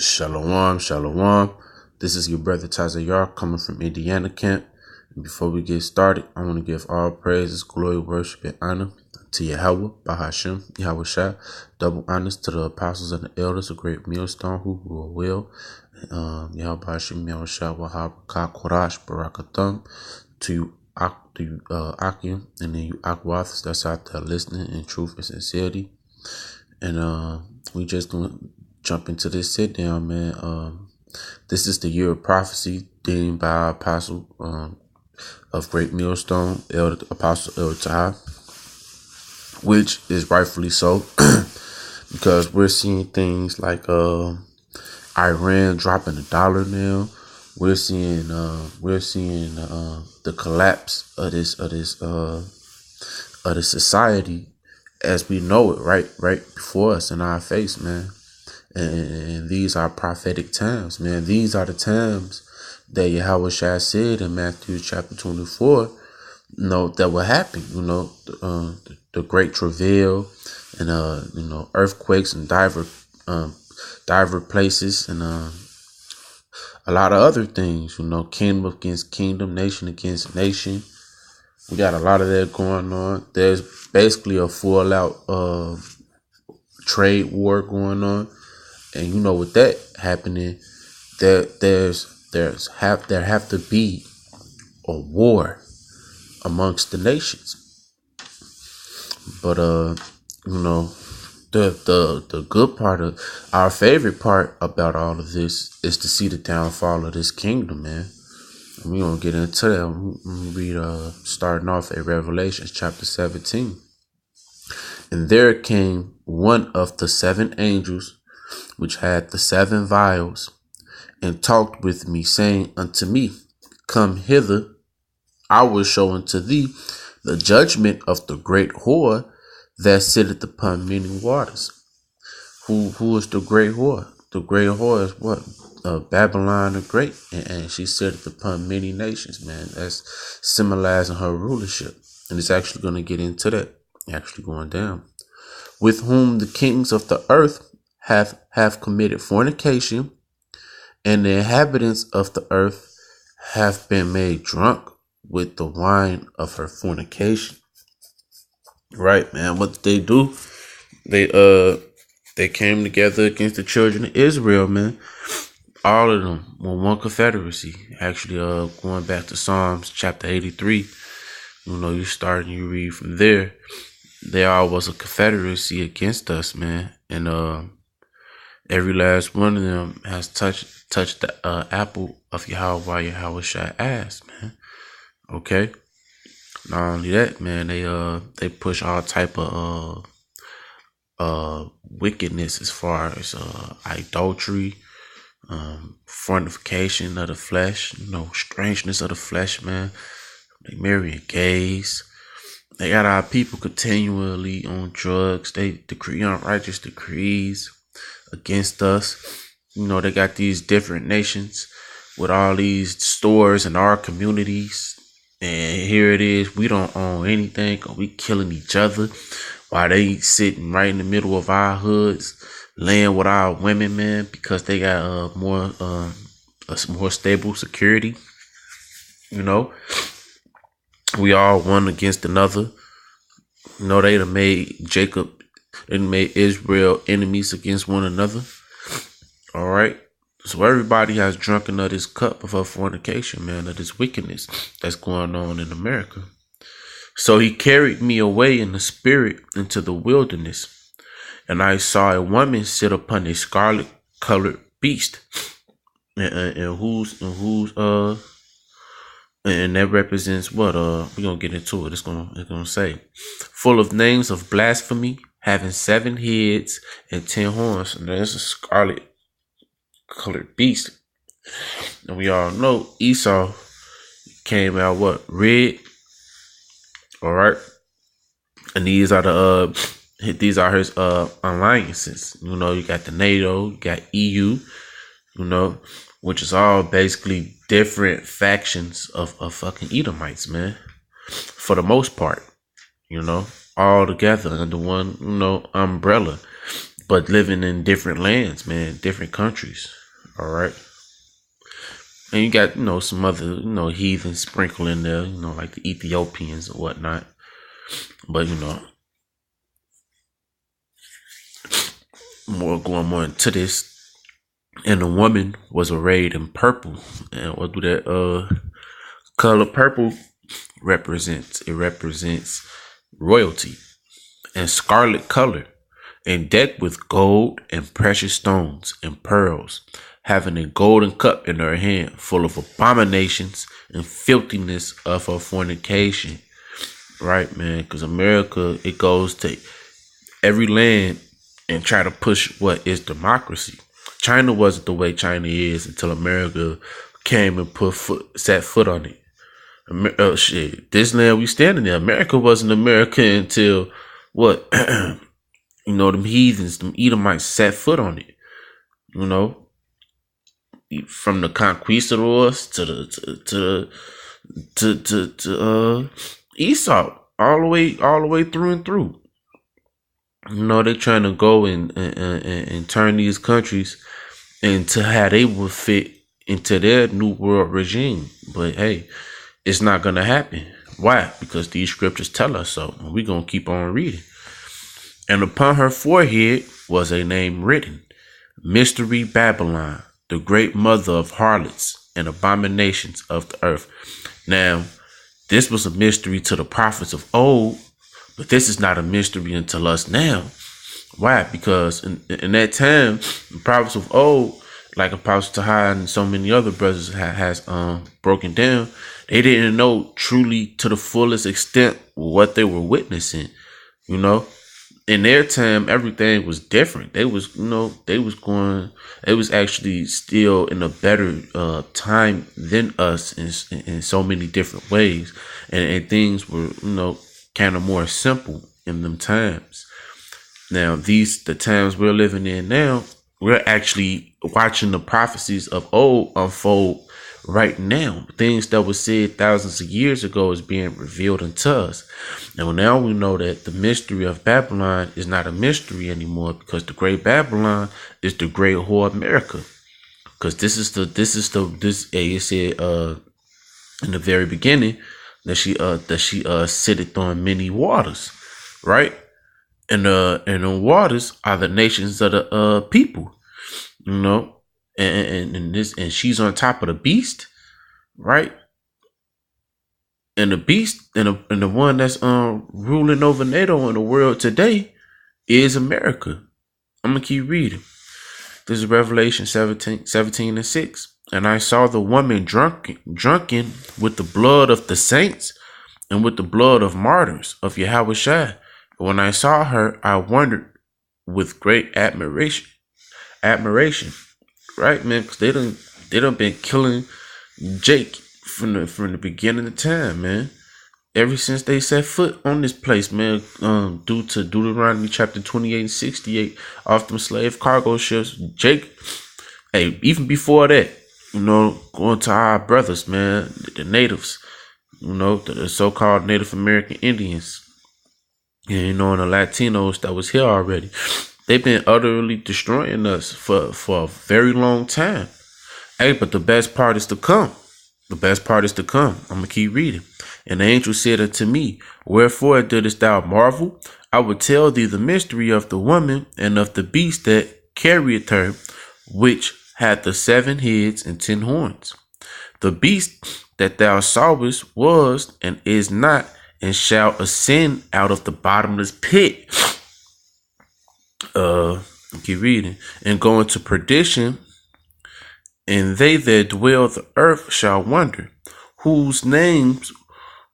Shalom, shalom. This is your brother Tazayar coming from Indiana camp. And before we get started, I want to give all praises, glory, worship, and honor to Yahweh, Bahashim, Yahweh Shah. Double honors to the apostles and the elders, a great millstone who rule well. Yahweh Bahashim, Yahweh Shah, Wahab, Korash, Barakathum, to you, Akim, and then you Akwaths that's out there listening in truth and sincerity. And we just gonna jump into this sit down, man. This is the year of prophecy deemed by our apostle of Great Millstone, Elder Apostle El Tahar, which is rightfully so, because we're seeing things like Iran dropping $1 now. We're seeing the collapse of the society as we know it, right before us in our face, man. And these are prophetic times, man. These are the times that Yahweh Shah said in Matthew chapter 24, that will happen, the great travail and, earthquakes and diver places and, a lot of other things, kingdom against kingdom, nation against nation. We got a lot of that going on. There's basically a full out, trade war going on. And with that happening, there have to be a war amongst the nations. But the good part of our favorite part about all of this is to see the downfall of this kingdom, man. And we're gonna get into that. I'm gonna read starting off at Revelation chapter 17. And there came one of the 7 angels which had the 7 vials, and talked with me, saying unto me, Come hither, I will show unto thee the judgment of the great whore that sitteth upon many waters. Who is the great whore? The great whore is what? Babylon the Great, and she sitteth upon many nations, man. That's symbolizing her rulership, and it's actually going to get into that, actually going down. With whom the kings of the earth have committed fornication, and the inhabitants of the earth have been made drunk with the wine of her fornication. Right, man. What did they do? They came together against the children of Israel, man. All of them were one confederacy. Actually, going back to Psalms chapter 83, you read from there. They all was a confederacy against us, man. And every last one of them has touched the apple of Yahweh Shah ass, man. Okay. Not only that, man, they push all type of wickedness as far as adultery, fornication of the flesh, strangeness of the flesh, man. They marrying gays. They got our people continually on drugs. They decree unrighteous decrees against us. They got these different nations with all these stores in our communities. And here it is. We don't own anything. We killing each other while they sitting right in the middle of our hoods, laying with our women, man, because they got more stable security. We all one against another. They done made Israel enemies against one another. All right. So everybody has drunken of this cup of her fornication, man, of this wickedness that's going on in America. So he carried me away in the spirit into the wilderness, and I saw a woman sit upon a scarlet colored beast. And that represents what? We're gonna get into it. It's gonna say, full of names of blasphemy, having 7 heads and 10 horns. And there's a scarlet colored beast. And we all know Esau came out what? Red. All right. And these are his alliances. You got the NATO, you got EU, which is all basically different factions of fucking Edomites, man. For the most part, all together under one, umbrella. but living in different lands, man, different countries. All right. And you got, some other, heathens sprinkle in there, like the Ethiopians or whatnot. But, going more into this. And the woman was arrayed in purple. And what do that color purple represents? It represents royalty and scarlet color, and decked with gold and precious stones and pearls, having a golden cup in her hand full of abominations and filthiness of her fornication. Right, man? Because America, it goes to every land and try to push what is democracy. China wasn't the way China is until America came and set foot on it. This land we standing in, America wasn't America until what? Them heathens, them Edomites set foot on it. From the conquistadors to Esau, all the way through and through. They're trying to go and turn these countries into how they would fit into their new world regime. But hey, it's not gonna happen. Why? Because these scriptures tell us so. And we're gonna keep on reading. And upon her forehead was a name written, Mystery Babylon, the great mother of harlots and abominations of the earth. Now, this was a mystery to the prophets of old, but this is not a mystery until us now. Why? Because in that time, the prophets of old, like Apostle Tahai and so many other brothers has broken down, they didn't know truly to the fullest extent what they were witnessing. In their time, everything was different. They was actually still in a better time than us in so many different ways. And things were, kind of more simple in them times. Now, the times we're living in now, we're actually watching the prophecies of old unfold right now. Things that were said thousands of years ago is being revealed unto us. And now we know that the mystery of Babylon is not a mystery anymore, because the great Babylon is the great whore America. Because it said in the very beginning that she sitteth on many waters, right? And the waters are the nations of the people, and she's on top of the beast, right? And the beast and the one that's ruling over NATO in the world today is America. I'm gonna keep reading. This is Revelation 17 and 6. And I saw the woman drunken with the blood of the saints and with the blood of martyrs of Yahushua. When I saw her, I wondered with great admiration, right, man? Because they done been killing Jake from the beginning of time, man. Ever since they set foot on this place, man, due to Deuteronomy chapter 28 and 68, off them slave cargo ships, Jake, hey, even before that, going to our brothers, man, the natives, the so-called Native American Indians, and, and the Latinos that was here already. They've been utterly destroying us for a very long time. Hey, but the best part is to come. The best part is to come. I'm going to keep reading. And the angel said unto me, Wherefore didst thou marvel? I will tell thee the mystery of the woman and of the beast that carrieth her, which hath the 7 heads and 10 horns. The beast that thou sawest was and is not, and shall ascend out of the bottomless pit. Keep reading. And go into perdition, and they that dwell the earth shall wonder, whose names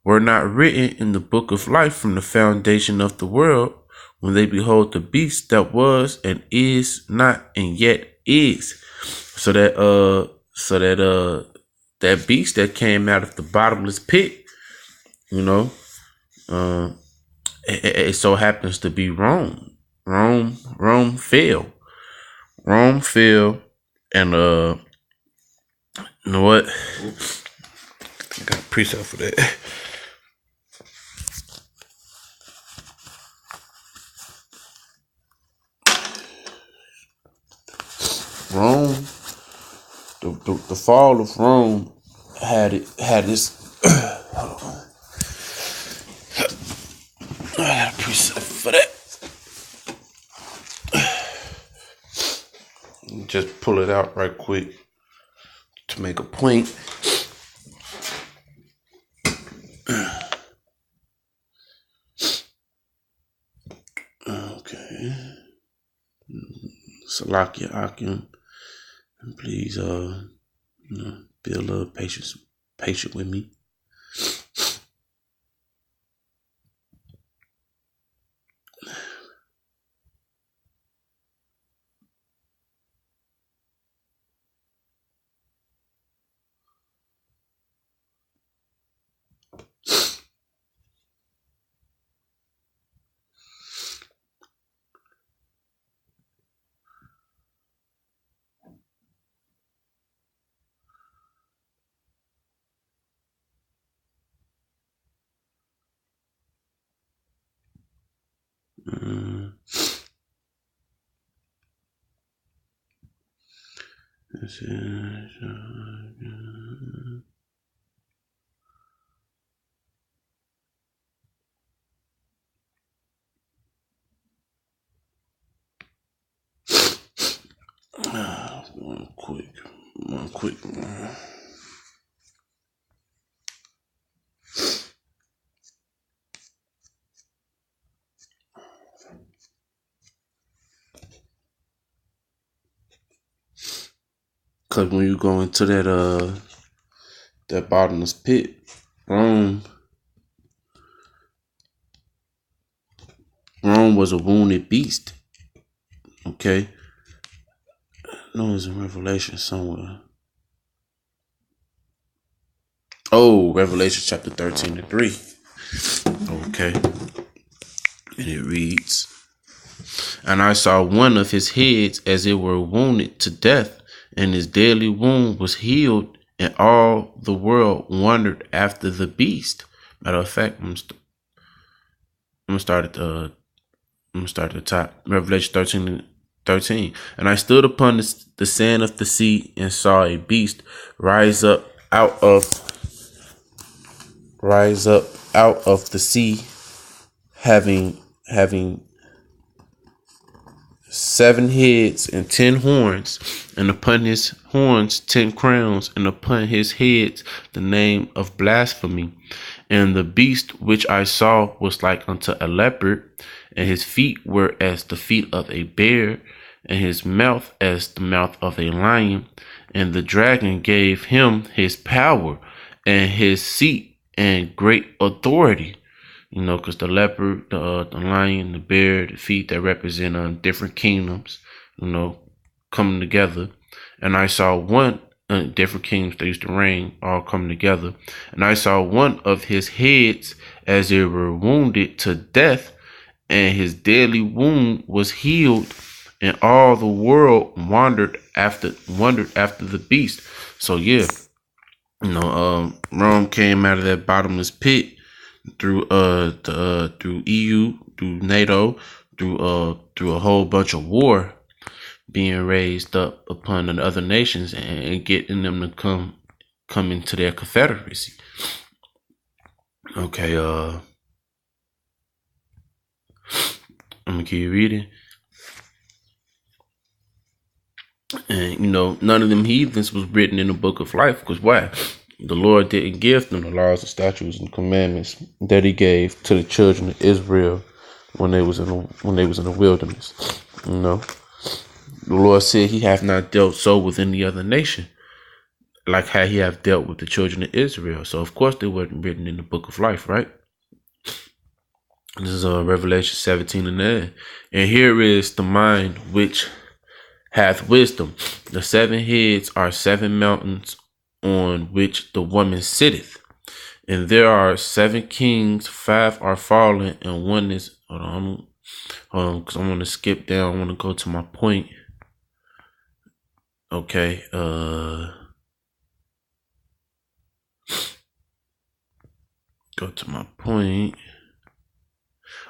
were not written in the book of life from the foundation of the world, when they behold the beast that was and is not and yet is. So that that beast that came out of the bottomless pit, it so happens to be Rome. Rome fell. Rome fell, and you know what? I got a preset for that. Rome, the fall of Rome had this. Hold on. I got a preset for that. Just pull it out right quick to make a point. Okay. Salakia Akim. Please be a little patient with me. One quick. Cause when you go into that bottomless pit, Rome was a wounded beast. Okay, no, it's in Revelation somewhere. Oh, Revelation chapter 13:3. Okay, and it reads, "And I saw one of his heads as it were wounded to death, and his deadly wound was healed, and all the world wondered after the beast." Matter of fact, I'm gonna start at the top. Revelation 13:13. "And I stood upon the sand of the sea and saw a beast rise up out of the sea, having 7 heads and 10 horns, and upon his horns 10 crowns, and upon his heads the name of blasphemy. And the beast which I saw was like unto a leopard, and his feet were as the feet of a bear, and his mouth as the mouth of a lion. And the dragon gave him his power and his seat and great authority." You know, because the leopard, the lion, the bear, the feet that represent different kingdoms, you know, coming together. And I saw one different kingdoms that used to reign all coming together. And I saw one of his heads as it were wounded to death, and his deadly wound was healed, and all the world wondered after the beast. So yeah, you know, Rome came out of that bottomless pit through through EU, through NATO, through a whole bunch of war being raised up upon the other nations, and getting them to come into their confederacy. Okay, I'm gonna keep reading. And you know, none of them heathens was written in the book of life, because why? The Lord didn't give them the laws and statutes and commandments that He gave to the children of Israel when they was in the wilderness. You know, the Lord said He hath not dealt so with any other nation, like how He have dealt with the children of Israel. So of course they weren't written in the book of life, right? This is Revelation 17:9. "And here is the mind which hath wisdom. The 7 heads are 7 mountains on which the woman sitteth. And there are 7 kings, 5 are fallen, and one is..." Hold on, because I want to skip down. I want to go to my point. Okay, go to my point.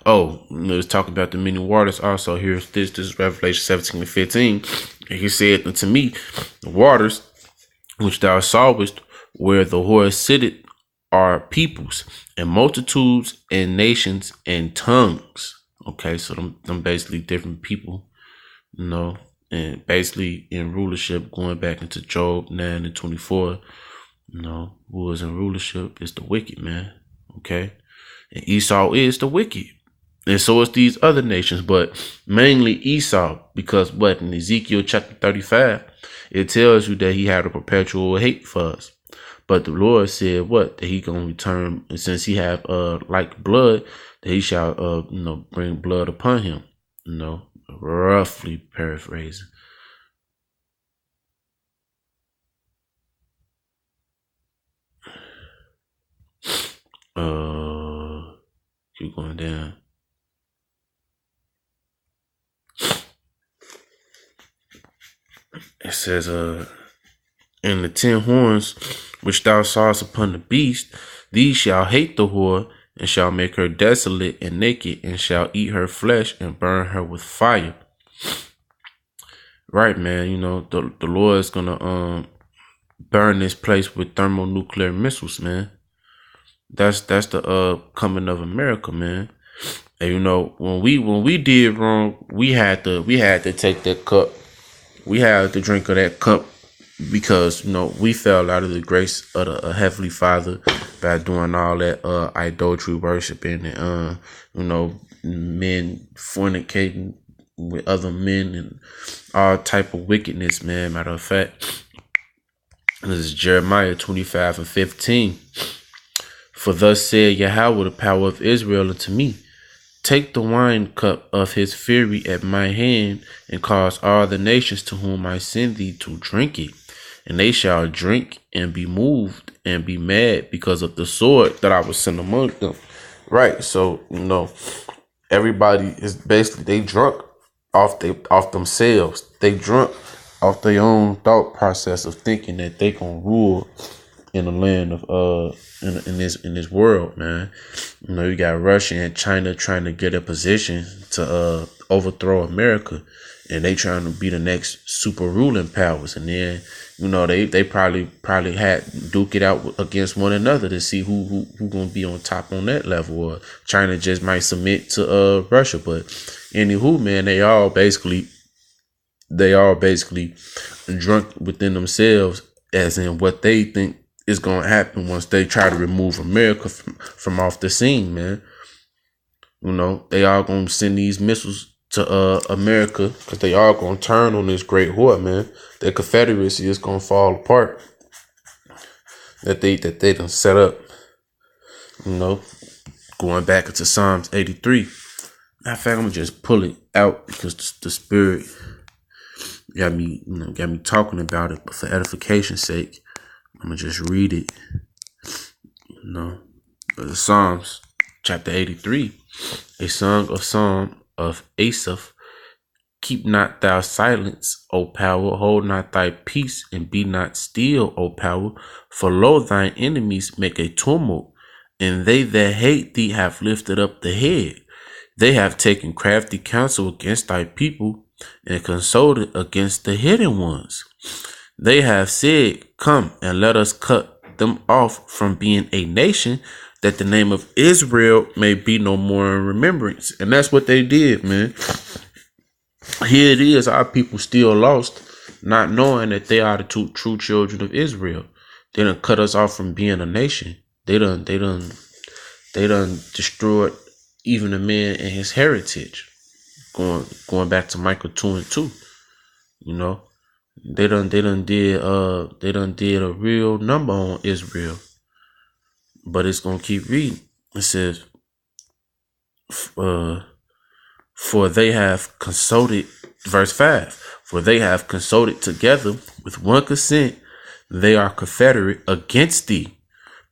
Oh, let's talk about the many waters also. Here's this is Revelation 17 and 15. And he said unto me, the waters which thou sawest where the whore sitteth are peoples and multitudes and nations and tongues. Okay, so them basically different people, and basically in rulership, going back into Job 9 and 24, who is in rulership is the wicked, man. Okay, and Esau is the wicked. And so is these other nations, but mainly Esau, because what in Ezekiel chapter 35, it tells you that he had a perpetual hate for us. But the Lord said what? That he gonna return, and since he have like blood, that he shall bring blood upon him. Roughly paraphrasing. Keep going down. It says, and the 10 horns which thou sawest upon the beast, these shall hate the whore, and shall make her desolate and naked, and shall eat her flesh and burn her with fire. Right, man. The Lord is gonna burn this place with thermonuclear missiles, man. That's the coming of America, man. And when we did wrong, we had to take that cup. We had to drink of that cup because we fell out of the grace of the Heavenly Father by doing all that idolatry worshiping and men fornicating with other men and all type of wickedness, man. Matter of fact, this is Jeremiah 25 and 15. For thus said Yahweh, the power of Israel, unto me, take the wine cup of his fury at my hand, and cause all the nations to whom I send thee to drink it. And they shall drink and be moved and be mad because of the sword that I will send among them. Right. So, everybody is basically, they drunk off themselves. They drunk off their own thought process of thinking that they can rule in the land of in this world, man. You got Russia and China trying to get a position to overthrow America, and they trying to be the next super ruling powers. And then they probably had duke it out against one another to see who gonna be on top on that level. Or China just might submit to Russia. But anywho, man, they all basically drunk within themselves, as in what they think is gonna happen once they try to remove America from off the scene, man. They all gonna send these missiles to America because they all gonna turn on this great whore, man. The Confederacy is gonna fall apart. That they done set up. Going back into Psalms 83. Matter of fact, I'm gonna just pull it out because the Spirit got me talking about it, but for edification's sake, I'm gonna just read it. The Psalms, chapter 83, a song of Psalm of Asaph. Keep not thou silence, O power, hold not thy peace, and be not still, O power. For lo, thine enemies make a tumult, and they that hate thee have lifted up the head. They have taken crafty counsel against thy people, and consulted against the hidden ones. They have said, come and let us cut them off from being a nation, that the name of Israel may be no more in remembrance. And that's what they did, man. Here it is, our people still lost, not knowing that they are the true children of Israel. They done cut us off from being a nation. They done destroyed even a man and his heritage. Going back to Micah 2 and 2. They done did a real number on Israel. But it's gonna keep reading. It says, for they have consulted, verse 5, for they have consulted together with one consent, they are confederate against thee,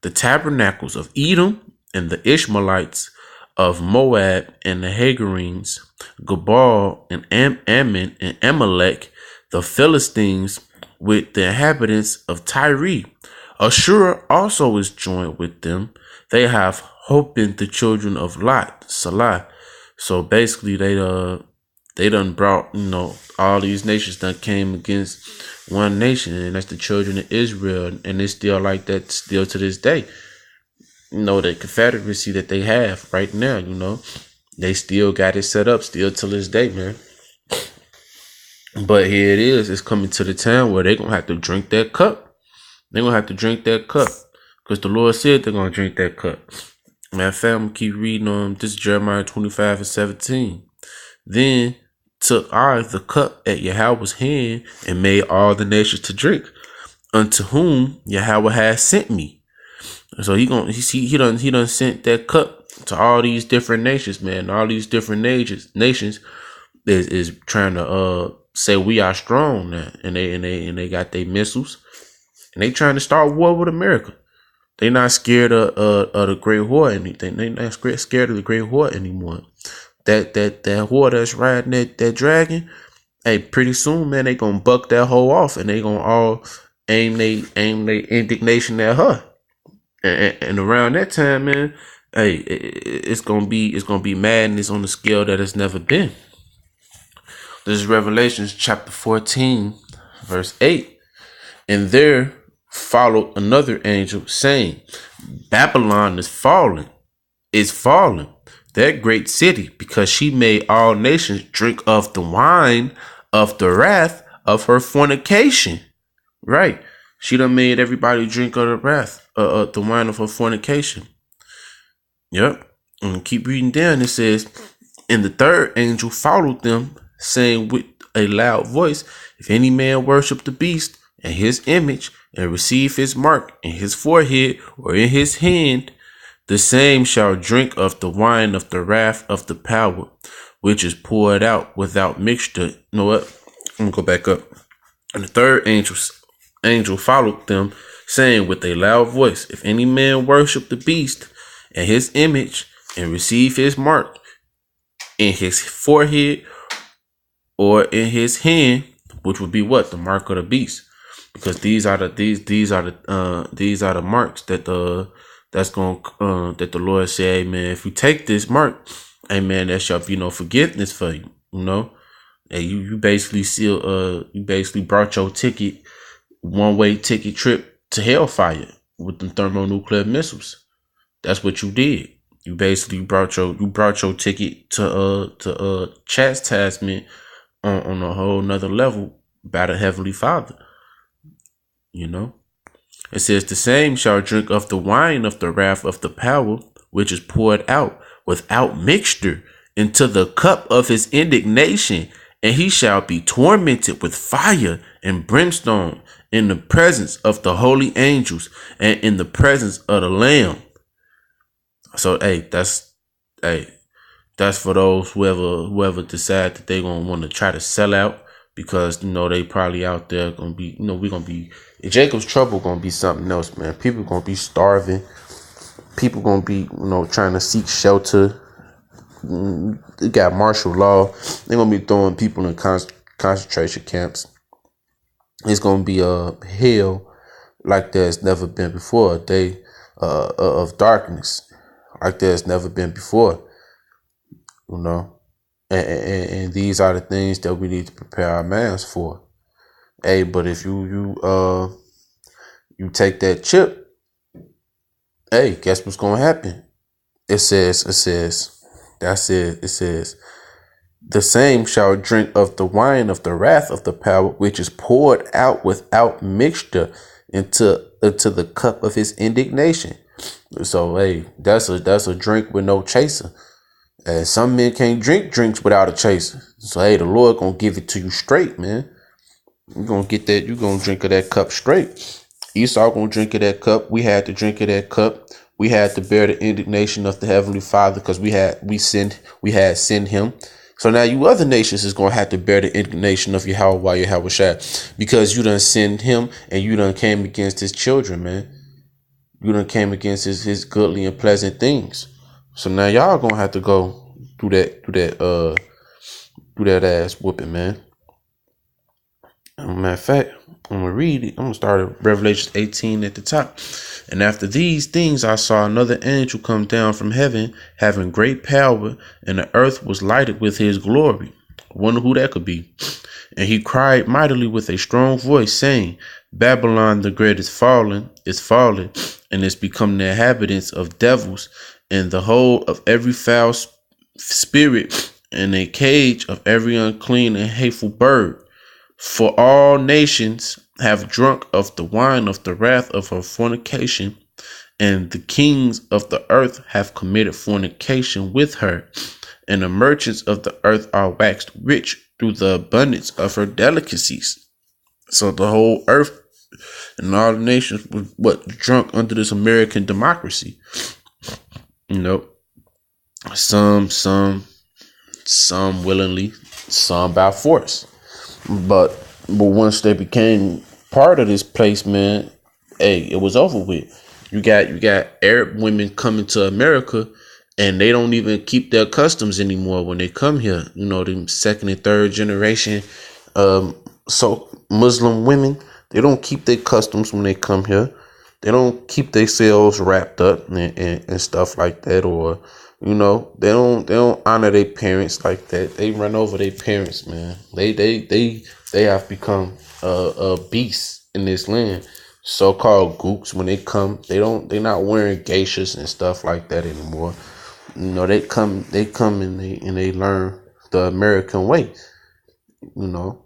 the tabernacles of Edom and the Ishmaelites of Moab and the Hagarenes, Gebal and Ammon and Amalek, the Philistines with the inhabitants of Tyre. Ashur also is joined with them. They have hope in the children of Lot, Salah. So basically, they done brought, all these nations that came against one nation, and that's the children of Israel, and it's still like that still to this day. The Confederacy that they have right now, they still got it set up still till this day, man. But here it is, it's coming to the time where they're gonna have to drink that cup. They're gonna have to drink that cup. Because the Lord said they're gonna drink that cup. Matter of fact, I'm gonna keep reading this is Jeremiah 25:17. Then took I the cup at Yahweh's hand and made all the nations to drink, unto whom Yahweh has sent me. So he done sent that cup to all these different nations, man. All these different nations is trying to say we are strong now, and they got their missiles, and they trying to start war with America. They not scared of the Great War or anything. They not scared of the Great War anymore. That whore that's riding that dragon, hey, pretty soon, man, they gonna buck that hoe off, and they gonna all aim they indignation at her. And around that time, man, hey, it's gonna be madness on the scale that it's never been. This is Revelations chapter 14, verse 8. And there followed another angel saying, Babylon is fallen, that great city, because she made all nations drink of the wine of the wrath of her fornication. Right. She done made everybody drink of the wrath, the wine of her fornication. Yep. And keep reading down. It says, and the third angel followed them, saying with a loud voice, if any man worship the beast and his image and receive his mark in his forehead or in his hand, the same shall drink of the wine of the wrath of the power, which is poured out without mixture. You know what? I'm going to go back up. And the third angel followed them, saying with a loud voice, if any man worship the beast and his image and receive his mark in his forehead or in his hand, which would be what? The mark of the beast. Because these are the marks that that the Lord said, hey man, if you take this mark, hey man, there shall be no forgiveness for you. And you basically brought your ticket, one-way ticket trip to hellfire with the thermonuclear missiles. That's what you did. You basically brought your ticket to chastisement on a whole nother level by the Heavenly Father. It says, the same shall drink of the wine of the wrath of the power, which is poured out without mixture into the cup of his indignation, and he shall be tormented with fire and brimstone in the presence of the holy angels and in the presence of the Lamb. So, that's for those whoever decide that they gonna want to try to sell out, because they probably out there gonna be, we're gonna be in Jacob's trouble, gonna be something else, man. People gonna be starving. People gonna be, trying to seek shelter. They got martial law. They're gonna be throwing people in concentration camps. It's gonna be a hell like there's never been before. A day of darkness like there's never been before. And these are the things that we need to prepare our minds for. Hey, but if you take that chip, hey, guess what's gonna happen? It says, that's it. It says, the same shall drink of the wine of the wrath of the power, which is poured out without mixture into the cup of his indignation. So, hey, that's a drink with no chaser. And some men can't drink drinks without a chaser. So, hey, the Lord gonna give it to you straight, man. You're gonna get that. You're gonna drink of that cup straight. Esau gonna drink of that cup. We had to drink of that cup. We had to bear the indignation of the Heavenly Father because we had sinned him. So now you other nations is gonna have to bear the indignation of Yahweh Shai, because you done sinned him and you done came against his children, man. You done came against his goodly and pleasant things. So now y'all gonna have to go through that ass whooping, man. Matter of fact, I'm going to read it. I'm going to start at Revelation 18 at the top. And after these things, I saw another angel come down from heaven, having great power, and the earth was lighted with his glory. Wonder who that could be. And he cried mightily with a strong voice, saying, Babylon the great is fallen, and is become the inhabitants of devils, and the whole of every foul spirit, and a cage of every unclean and hateful bird. For all nations have drunk of the wine of the wrath of her fornication, and the kings of the earth have committed fornication with her, and the merchants of the earth are waxed rich through the abundance of her delicacies. So the whole earth and all the nations was drunk under this American democracy. You know, some willingly, some by force. But once they became part of this place, man, hey, it was over with. You got Arab women coming to America, and they don't even keep their customs anymore when they come here. You know, them second and third generation so Muslim women, they don't keep their customs when they come here. They don't keep themselves wrapped up and stuff like that, or you know, they don't honor their parents like that. They run over their parents, man. They have become beasts in this land. So-called gooks, when they come, they're not wearing geishas and stuff like that anymore. You know, they come and they learn the American way. You know,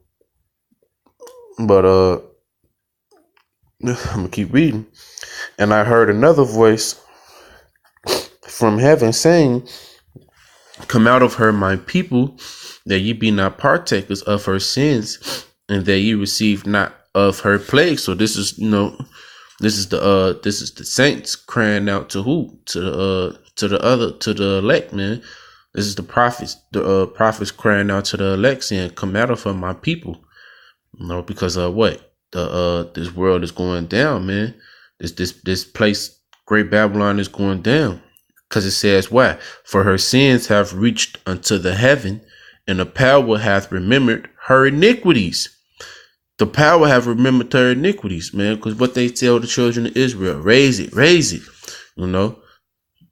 but I'm gonna keep reading. And I heard another voice from heaven saying, Come out of her, my people, that ye be not partakers of her sins, and that ye receive not of her plague. So this is, you know, this is the saints crying out to who? To the elect, man. This is the prophets crying out to the elect, saying, Come out of her, my people. You know, because what? This world is going down, man. This place, Great Babylon, is going down. Because it says, why? For her sins have reached unto the heaven, and the power hath remembered her iniquities. The power have remembered her iniquities, man. Because what they tell the children of Israel, raise it. You know,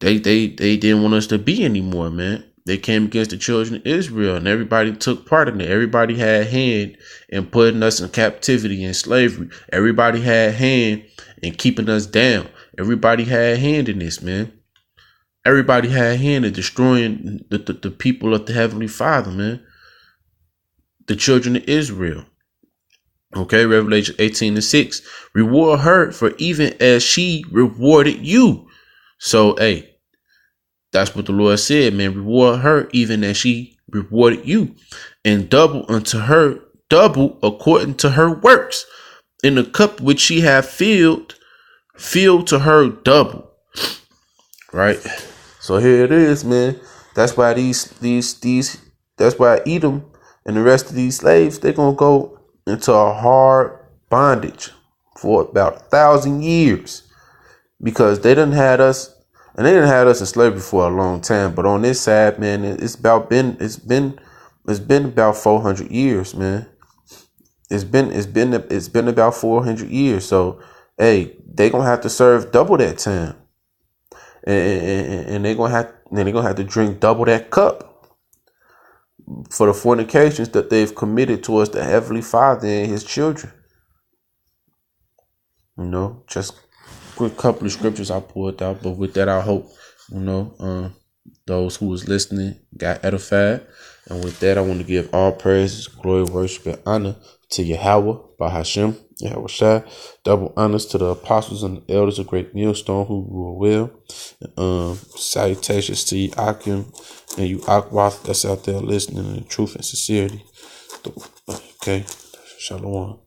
they didn't want us to be anymore, man. They came against the children of Israel, and everybody took part in it. Everybody had a hand in putting us in captivity and slavery. Everybody had a hand in keeping us down. Everybody had a hand in this, man. Everybody had a hand in destroying the people of the Heavenly Father, man. The children of Israel. Okay, Revelation 18:6. Reward her for even as she rewarded you. So, hey, that's what the Lord said, man. Reward her even as she rewarded you. And double unto her, double according to her works. In the cup which she hath filled to her double. Right? So here it is, man. That's why that's why Edom and the rest of these slaves, they're gonna go into a hard bondage for about 1,000 years. Because they done had us, and they done had us in slavery for a long time. But on this side, man, it's been about 400 years, man. It's been about 400 years. So hey, they gonna have to serve double that time. And they're gonna have to drink double that cup for the fornications that they've committed towards the Heavenly Father and His children. You know, just a quick couple of scriptures I pulled out, but with that, I hope those who was listening got edified. And with that, I want to give all praises, glory, worship, and honor to Yahweh, Bahashem, Yahweh Shai. Double honors to the apostles and the elders of Great Millstone who rule well. Salutations to you, Akim, and you, Akwath, that's out there listening in truth and sincerity. Okay, Shalom.